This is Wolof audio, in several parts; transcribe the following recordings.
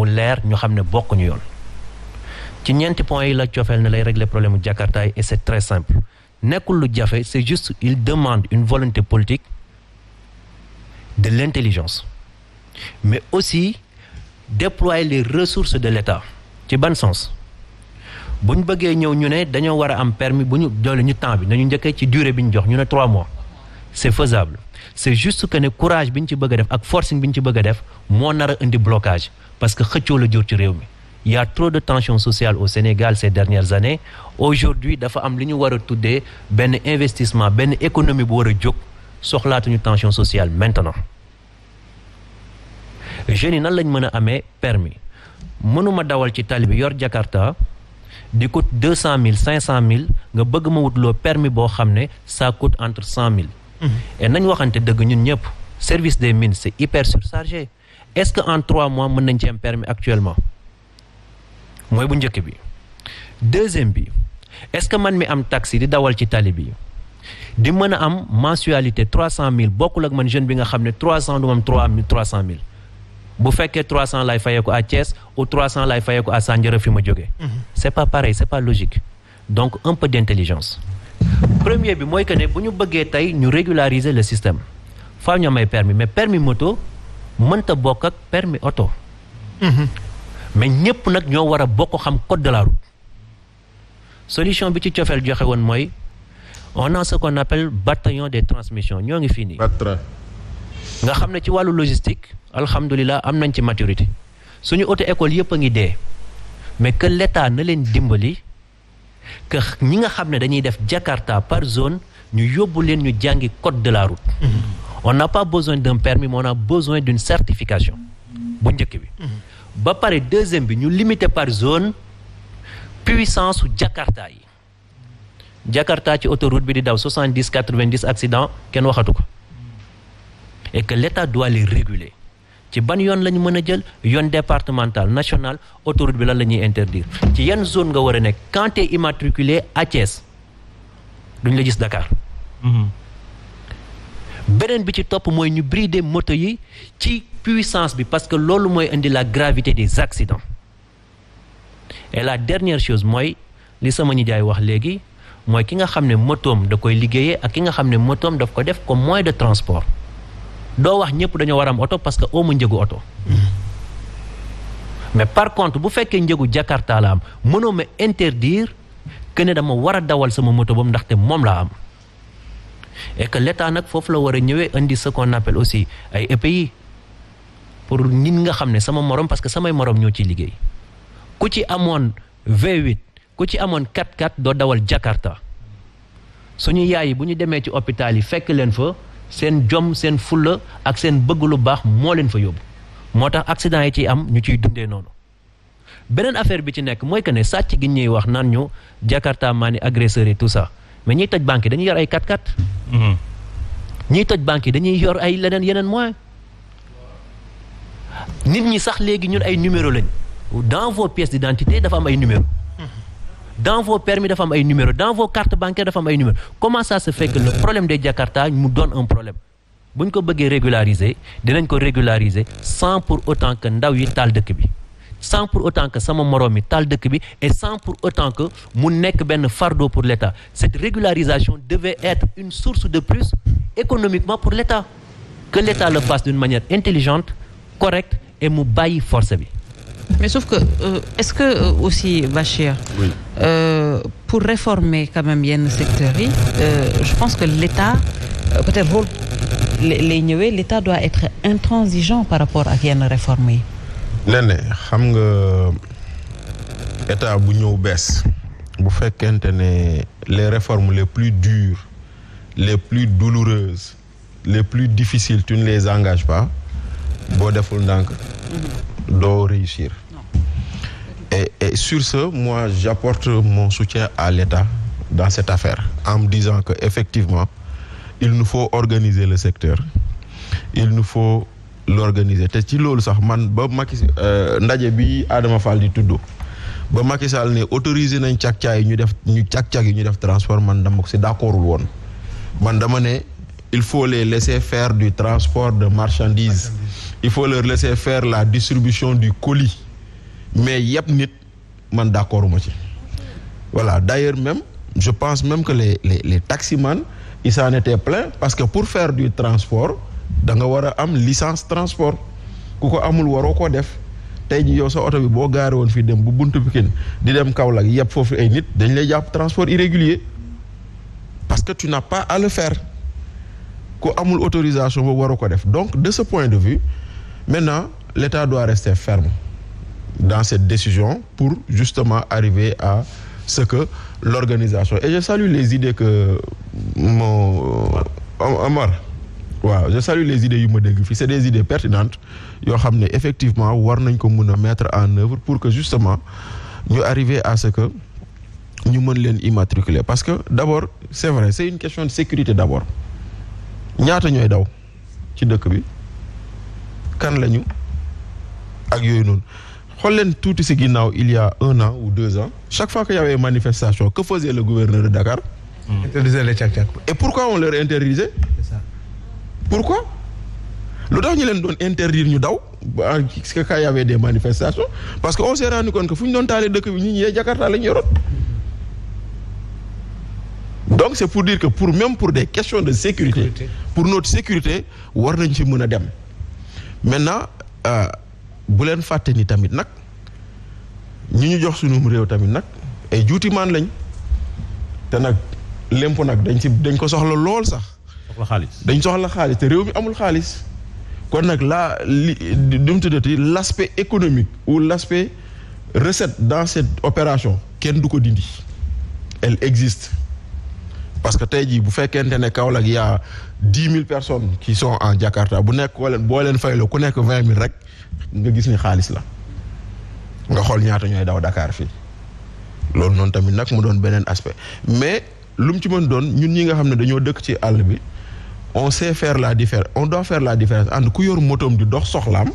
ñëw leer ñu xam ne bokkuñu yoon ci ñeenti points yi la cofeel ne lay régler problème mu Jakarta yi et c'est très simple nekkul lu jafe c'est juste il demande une volonté politique de l'intelligence mais aussi déployer les ressources de l'État ci ban sens bu ñu bëggee ñëw ñu ne dañoo war a am permis bu ñu doole ñu temps bi nañu njëkkee ci durée bi ñu jox ñu ne 3 mois c'est faisable c'est juste que ne courage bi ñu ci bëgg a def ak forcing bi ñu ci bëgg a def moo nar a indi blocage parce que xëccoo la jur ci réew mi il y a trop de tension sociale au Sénégal ces dernières années aujourd'hui dafa am li ñu war a tuddee benn investissement benn économie bu war a jóg soxlaatuñu tension sociale maintenant jeunes yi nan lañ mën a amee permis mënuma dawal ci tali bi yor Jakarta di coûte 200 000 500 000 nga bëgg ma wutloo permis boo xam ne ça coûte entre 100 000 et nañ waxante dëgg ñun ñëpp service des mines c'est hyper surchargé est-ce que en 3 mois mën nañ ci am permis actuellement mooy bu njëkk bi deuxième bi est-ce que man mi am taxi di dawal ci tali bi di mën a am mensualité 300 000 bokkul ak man jeune bi nga xam ne 300 du ma am 300 000 bu fekkee 300 lay fayee ko à Thiès ou 300 lay fayee ko à Sandiara fi ma jógee. c'est pas pareil c'est pas logique donc un peu d'intelligence. premier bi mooy que ne bu ñu bëggee tey ñu régulariser le système faaw ñu am ay permis mais permis moto mënta bokk ak permis auto. mais ñëpp nag ñoo war a bokk xam code de la route solution bi ci cofeel joxe woon mooy on a ce qu'on appelle bataillon des transmissions ñoo ngi fii nii nga xam ne ci wàllu logistique alhamdulilah am nañ ci maturité suñu auto école yëpp a ngi dee mais que l'État na leen dimbali que ñi nga xam ne dañuy def Jakarta par zone ñu yóbbu leen ñu jàngi code de la route on n'a pas besoin d'un permis mais on a besoin d'une certification bu njëkk bi ba pare deuxième bi ñu limité par zone puissance su Jakarta yi Jakarta ci autoroute bi di daw 70 90 accidents kenn waxatu ko et que l'État doit les réguler ci ban yoon la ñu mën a jël yoon départemental national autoroute bi lan la ñuy interdire ci yan zone nga war a nekk quand t'es immatriculé à Thiès duñ la gis Dakar. beneen bi ci topp mooy ñu brider moto yi ci puissance bi parce que loolu mooy indi la gravité des accidents et la dernière chose mooy li sama nijaay wax léegi mooy ki nga xam ne motoom da koy liggéeyee ak ki nga xam ne motoom daf ko def comme moyen de transport doo wax ñëpp dañoo war a am oto parce que oo ma njëgu oto mais par contre bu fekkee njëgu Jakarta la am mënoo ma interdire que ne dama war a dawal sama moto boobu ndaxte moom laa am et que l'État nag foofu la war a ñëwee indi ce qu'on appelle aussi ay EPI pour nit nga xam ne sama morom parce que samay morom ñoo ciy liggéey ku ci amoon V8 ku ci amoon 4x4 doo dawal Jakarta suñu yaay yi bu ñu demee ci hôpital yi fekk leen fa seen jom seen fulla ak seen bëgg lu baax moo leen fa yóbbu moo tax accident yi ciy am ñu ciy dundee noonu beneen affaire bi ci nekk mooy que ne sàcc gi ñuy wax naan ñu Jakarta maa ni agresseurs et tout ça mais ñiy toj banque yi dañuy yor ay 4x4 ñiy toj banque yi dañuy yor ay leneen yeneen moyens nit ñi sax léegi ñun ay numéro lañ dans vos pièces d'identité dafa am ay numéro dans vos permis dafa am ay numéro dans vos cartes bancaires dafa am ay numéro comment ça se fait que le problème des Jakarta mu donne un problème bu ñu ko bëggee régulariser dinañ ko régulariser sans pour autant que ndaw yi taal dëkk bi sans pour autant que sama moroom mi taal dëkk bi et sans pour autant que mu nekk benn fardeau pour l'État cette régularisation devait être une source de plus économiquement pour l'État que l'État le fasse d'une manière intelligente correcte et mu bàyyi force bi. Mais sauf que est-ce que aussi Bachir oui. Pour réformer quand même yenn secteurs yi je pense que l'État peut-être rôle lay ñëwee l'État doit être intransigeant par rapport ak yenn réformes yi. Lene xam nga état bu ñëw bees bu fekkente ne les réformes les plus dures les plus douloureuses les plus difficiles tu ne les engages pas boo deful ndànk doo réussir et sur ce moi j'apporte mon soutien à l'État dans cette affaire en me disant que effectivement il nous faut organiser le secteur il nous faut l'organiser te ci loolu sax man ba Macky ndaje bi Adama Fall di tudd ba Macky Sall ne autorisé nañ càq-càq yi ñu def transport man dama ko si d'accordul woon man dama ne il faut les laisser faire du transport de marchandises il faut leur laisser faire la distribution du colis mais yëpp nit man d'accorduma ci voilà d'ailleurs même je pense même que les taximans ils s'en étaient plaints parce que pour faire du transport da nga war a am licence transport ku ko amul waroo koo def tey ji yow sa oto bi boo gaare woon fii dem bu buntu Pikine di dem Kaolack yëpp foofu ay nit dañ lay jàpp transport irrégulier parce que tu n'as pas à le faire ku amul autorisation boobu waroo ko def donc de ce point de vue maintenant l'État doit rester ferme dans cette décision pour justement arriver à ce que l'organisation et je salue les idées que Omar waaw je salue les idées yu ma dégg fii c'est des idées pertinentes yoo xam ne effectivement war nañ ko mën a mettre en œuvre pour que justement ñu arriver à ce que ñu mën leen immatriculer parce que d'abord c'est vrai c'est une question de sécurité d'abord ñaata ñooy daw ci dëkk bi kan lañu ak yooyu noonu xool leen tuuti ci ginnaaw il y a 1 an ou 2 ans chaque fois qu'il y avait manifestation que faisait le gouverneur de Dakar interdisait les tchak-tchak. et pourquoi on leur interdisait C'est ça. pourquoi lu tax ñu leen doon interdire ñu daw parce que quand il y avait des manifestations parce que on s'est rendu compte que fu ñu doon taalee dëkk bi ñi ñee Jakarta la ñu yoroon donc c'est pour dire que même pour des questions de sécurité pour notre sécurité war nañ ci mën a dem maintenant bu leen fàtte ni tamit nag ñu jox sunum réew tamit nag ay juutimaan lañ te nag lémpo nag dañ ko soxla lool sax dañ soxla xaalis te réew mi amul xaalis kon nag mu tuddati l'aspect économique ou l'aspect recette dans cette opération kenn du ko dindi elle existe parce que tey jii bu fekkente ne Kaolack y a 10 000 personnes qui sont en Jakarta bu nekk boo leen fayloo ku nekk 20 000 rek nga gis ni xaalis la nga xool ñaata ñooy daw Dakar fii loolu noonu tamit nag mu doon beneen aspect mais lu mu ci mën doon ñun ñi nga xam ne dañoo dëkk ci àll bi on sait faire la différence on doit faire la différence entre ku yor motoom di dox soxlaam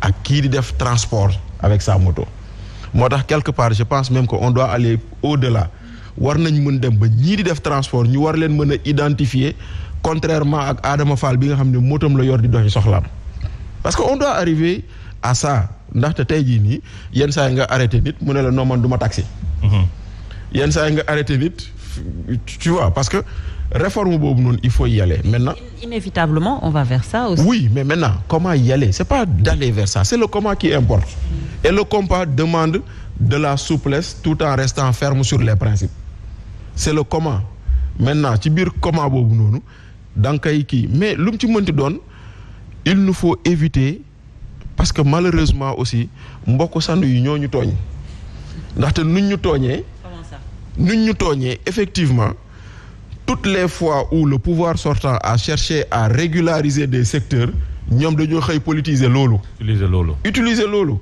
ak kii di def transport avec sa moto moo tax quelque part je pense même que on doit aller au-delà war nañ mën dem ba ñii di def transport ñu war leen mën a identifier contrairement ak Adama Fall bi nga xam ne motoom la yor di doxi soxlaam parce que on doit arriver à ça ndaxte tey jii nii yenn saa yi nga arrêté nit mu ne la non man du ma taxi yenn saa yi nga arrêté nit tu vois parce que réforme boobu noonu il faut y aller maintenant. Inévitablement on va vers ça aussi. Oui mais maintenant comment y aller c'est pas d'aller vers ça c'est le comment qui importe et le compas demande de la souplesse tout en restant ferme sur les principes c'est le comment maintenant ci biir comment boobu noonu da nga koy kii mais lu mu ci mënti doon il nous faut éviter parce que malheureusement aussi mbokk sandu yi ñoo ñu tooñ ndaxte nuñ ñu tooñee. Comment ça? nuñ ñu tooñee effectivement toutes les fois où le pouvoir sortant a cherché à régulariser des secteurs ñoom dañoo xëy politiser loolu. utiliser loolu.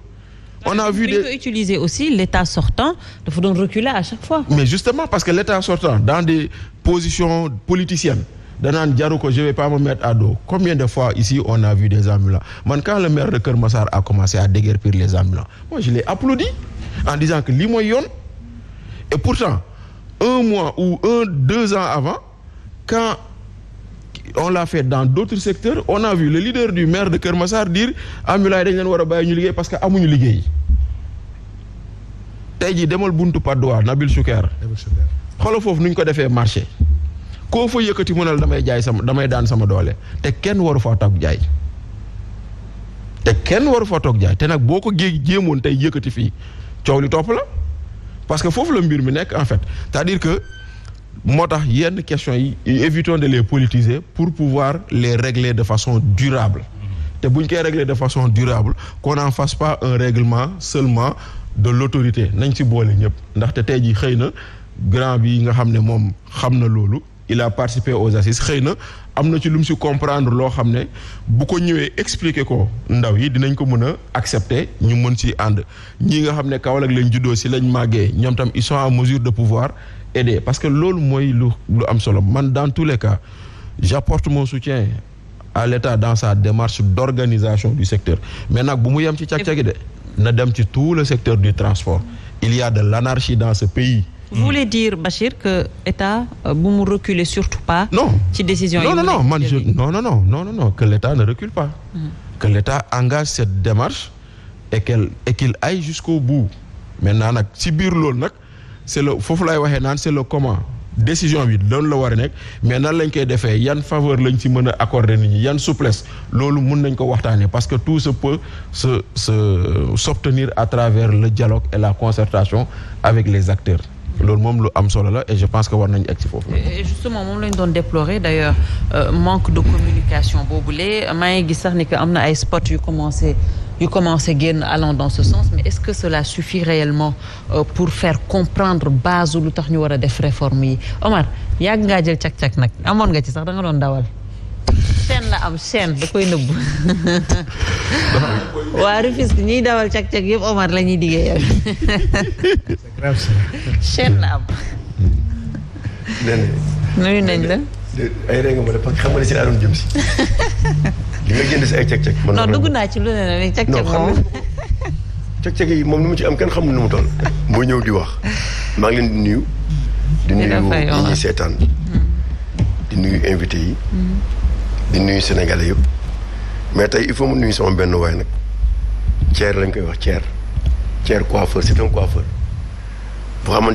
On a vu des utiliser aussi l'État sortant dafa doon reculer à chaque fois. Mais justement parce que l'État sortant dans des positions politiciennes danaan jaru ko je vais pas me mettre à dos. Combien de fois ici on a vu des ambulants man quand le maire de Keur Massar a commencé à déguerpir les ambulants moi je l'ai applaudi en disant que lii mooy yoon et pourtant 1 mois ou 2 ans avant quand on l'a fait dans d'autres secteurs on a vu le leader du maire de Keur Massar dire ambulants yi dañ leen war a bàyyi ñu liggéey parce que amuñu liggéey tey jii demal buntu Patte d'Oie Nabil Choucair xoolal foofu nuñ ko defee marché koo fa yëkkati mu ne la damay daan sama doole te kenn waru faa toog jaay te nag boo ko jéemoon tey yëkkati fii coow li topp la parce que foofu la mbir mi nekk en fait c'est-à-dire que moo tax yenn questions yi évitons de les politiser pour pouvoir les régler de façon durable te buñ koy régler de façon durable qu'on n'en fasse pas un règlement seulement de l'autorité nañ ci boole ñëpp ndaxte tey jii xëy na grand bi nga xam ne moom xam na loolu il a participé aux assises xëy na am na ci lu mu si comprendre loo xam ne bu ko ñëwee expliquer ko ndaw yi dinañ ko mën a accepter ñu mën si ànd ñii nga xam ne Kaolack lañ juddoo si lañ màggee ñoom tam ils sont en mesure de pouvoir aider parce que loolu mooy lu am solo man dans tous les cas j'apporte mon soutien à l'État dans sa démarche d'organisation du secteur mais nag bu mu yem ci cag-cagi de na dem ci tout le secteur du transport il y a de l'anarchie dans ce pays. Vous voulez dire Bachir que État bu mu reculer surtout pas. Non ci décision yi non que l'État ne recule pas. Que l'État engage cette démarche et qu'il aille jusqu'au bout maintenant nag si biir loolu nag c'est le foofu lay waxee naan c'est le comment décision bi loolu la war a nekk mais nan lañ koy defee yan faveur lañ ci mën a accorder nit ñi yan souplesse loolu mun nañ ko waxtaanee parce que tout se peut s'obtenir à travers le dialogue et la concertation avec les acteurs loolu moom lu am solo la et je pense que war nañ egg ci foofu. et justement moom lañ doon déplorer d'ailleurs manque de communication boobule maa ngi gis sax ni que am na ay spots yu commencé génn allant dans ce sens mais est-ce que cela suffit réellement pour faire comprendre base lu tax ñu war a def réforme yi Omar yàgg ngaa jël cak-cak nag amoon nga ci sax da nga doon dawal chaîne la am chaîne da koy nëbb waa Rufisque ñiy dawal cak-cak yëpp Omar la ñuy liggéeyal chaîne la am nuyu nañ la ay ree nga ma de parce que xam nga ne si laa doon jëm si li nga jënd si ay cek-cek non dugg naa ci lu ne ne cek-cek moom cek-cek yi moom ni mu ci am kenn xamul nu mu toll moo ñëw di wax maa ngi leen di nuyu ñi ñuy seetaan di nuyu invité yi di nuyu sénégalais yëpp mais tey il faut mu nuyu sama benn waay nag Thier lañ koy wax Thier coiffeur c'est un coiffeur boo xamante